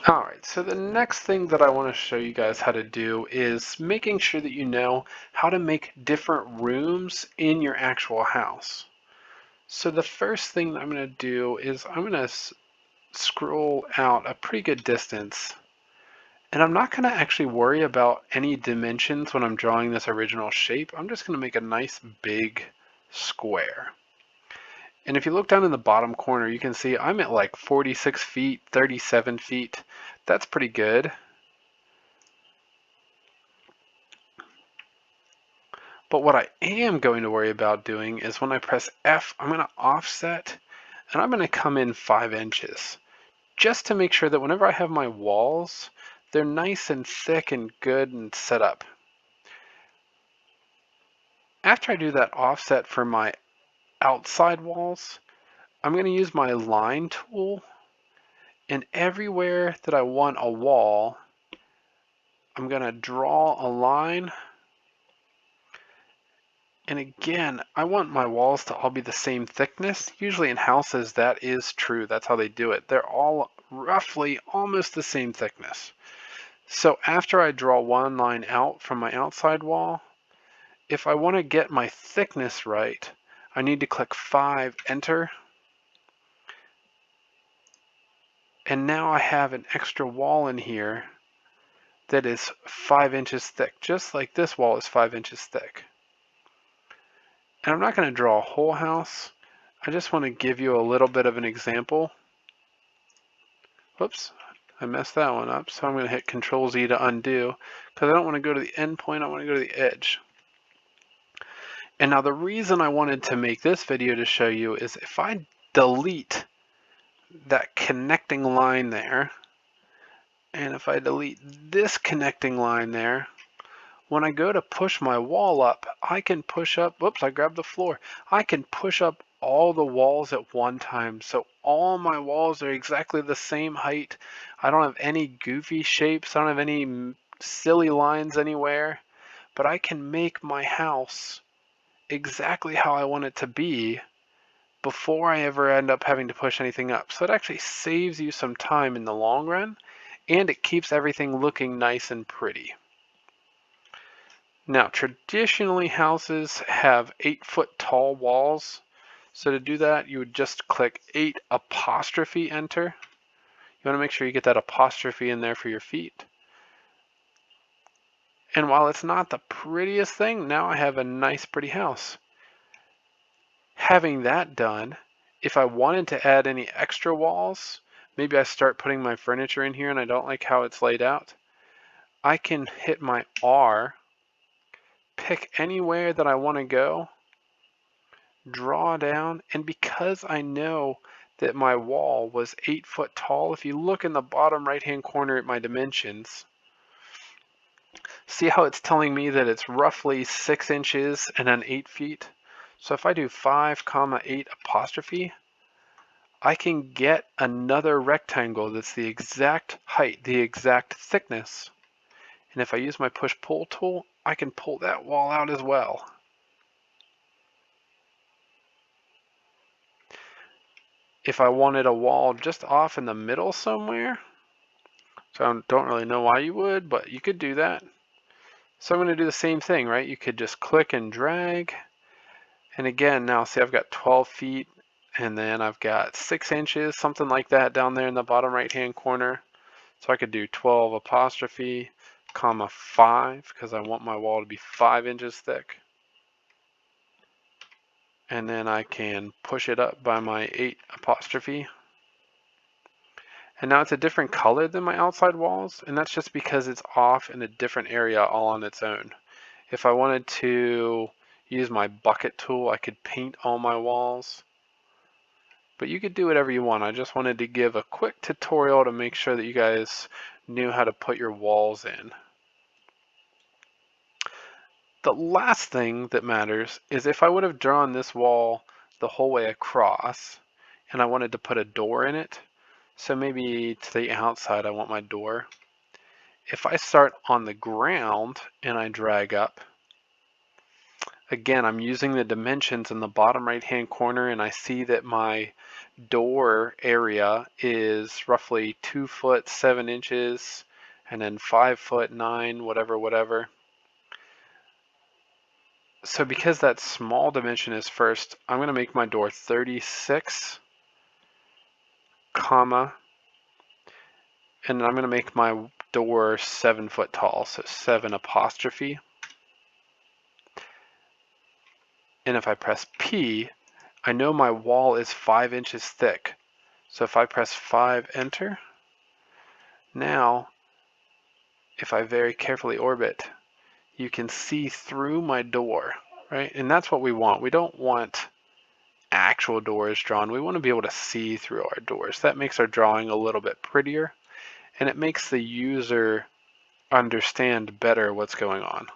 Alright, so the next thing that I want to show you guys how to do is making sure that you know how to make different rooms in your actual house. So the first thing that I'm going to do is I'm going to scroll out a pretty good distance, and I'm not going to actually worry about any dimensions when I'm drawing this original shape. I'm just going to make a nice big square. And if you look down in the bottom corner, you can see I'm at like 46 feet, 37 feet. That's pretty good. But what I am going to worry about doing is when I press F, I'm going to offset, and I'm going to come in 5 inches, just to make sure that whenever I have my walls, they're nice and thick and good and set up. After I do that offset for my outside walls, I'm going to use my line tool, and everywhere that I want a wall, I'm going to draw a line. And again, I want my walls to all be the same thickness. Usually in houses that is true. That's how they do it. They're all roughly almost the same thickness. So after I draw one line out from my outside wall, if I want to get my thickness right, I need to click 5, enter. And now I have an extra wall in here that is 5 inches thick, just like this wall is 5 inches thick. And I'm not going to draw a whole house. I just want to give you a little bit of an example. Whoops, I messed that one up. So I'm going to hit Control Z to undo because I don't want to go to the end point. I want to go to the edge. And now the reason I wanted to make this video to show you is if I delete that connecting line there, and if I delete this connecting line there, when I go to push my wall up, I can push up, whoops, I grabbed the floor. I can push up all the walls at one time. So all my walls are exactly the same height. I don't have any goofy shapes. I don't have any silly lines anywhere. But I can make my house exactly how I want it to be before I ever end up having to push anything up. So it actually saves you some time in the long run, and it keeps everything looking nice and pretty. Now, traditionally houses have 8-foot tall walls. So to do that, you would just click 8 apostrophe enter. You want to make sure you get that apostrophe in there for your feet. And while it's not the prettiest thing, now I have a nice pretty house. Having that done, if I wanted to add any extra walls, maybe I start putting my furniture in here and I don't like how it's laid out, I can hit my R, pick anywhere that I want to go, draw down, and because I know that my wall was 8 foot tall, if you look in the bottom right hand corner at my dimensions, see how it's telling me that it's roughly 6 inches and then 8 feet? So if I do 5,8 apostrophe, I can get another rectangle that's the exact height, the exact thickness. And if I use my push-pull tool, I can pull that wall out as well. If I wanted a wall just off in the middle somewhere, so I don't really know why you would, but you could do that. So I'm going to do the same thing, right? You could just click and drag. And again, now see I've got 12 feet and then I've got 6 inches, something like that down there in the bottom right hand corner. So I could do 12 apostrophe, comma 5, because I want my wall to be 5 inches thick. And then I can push it up by my 8 apostrophe. And now it's a different color than my outside walls, and that's just because it's off in a different area all on its own. If I wanted to use my bucket tool, I could paint all my walls. But you could do whatever you want. I just wanted to give a quick tutorial to make sure that you guys knew how to put your walls in. The last thing that matters is if I would have drawn this wall the whole way across and I wanted to put a door in it, so maybe to the outside I want my door. If I start on the ground and I drag up, again I'm using the dimensions in the bottom right hand corner and I see that my door area is roughly 2 foot 7 inches, and then 5 foot 9, whatever. So because that small dimension is first, I'm going to make my door 36, comma, and I'm going to make my door 7 foot tall, so 7 apostrophe. And if I press P, I know my wall is 5 inches thick. So if I press 5, enter, now if I very carefully orbit, you can see through my door, right? And that's what we want. We don't want actual doors drawn. We want to be able to see through our doors. That makes our drawing a little bit prettier, and it makes the user understand better what's going on.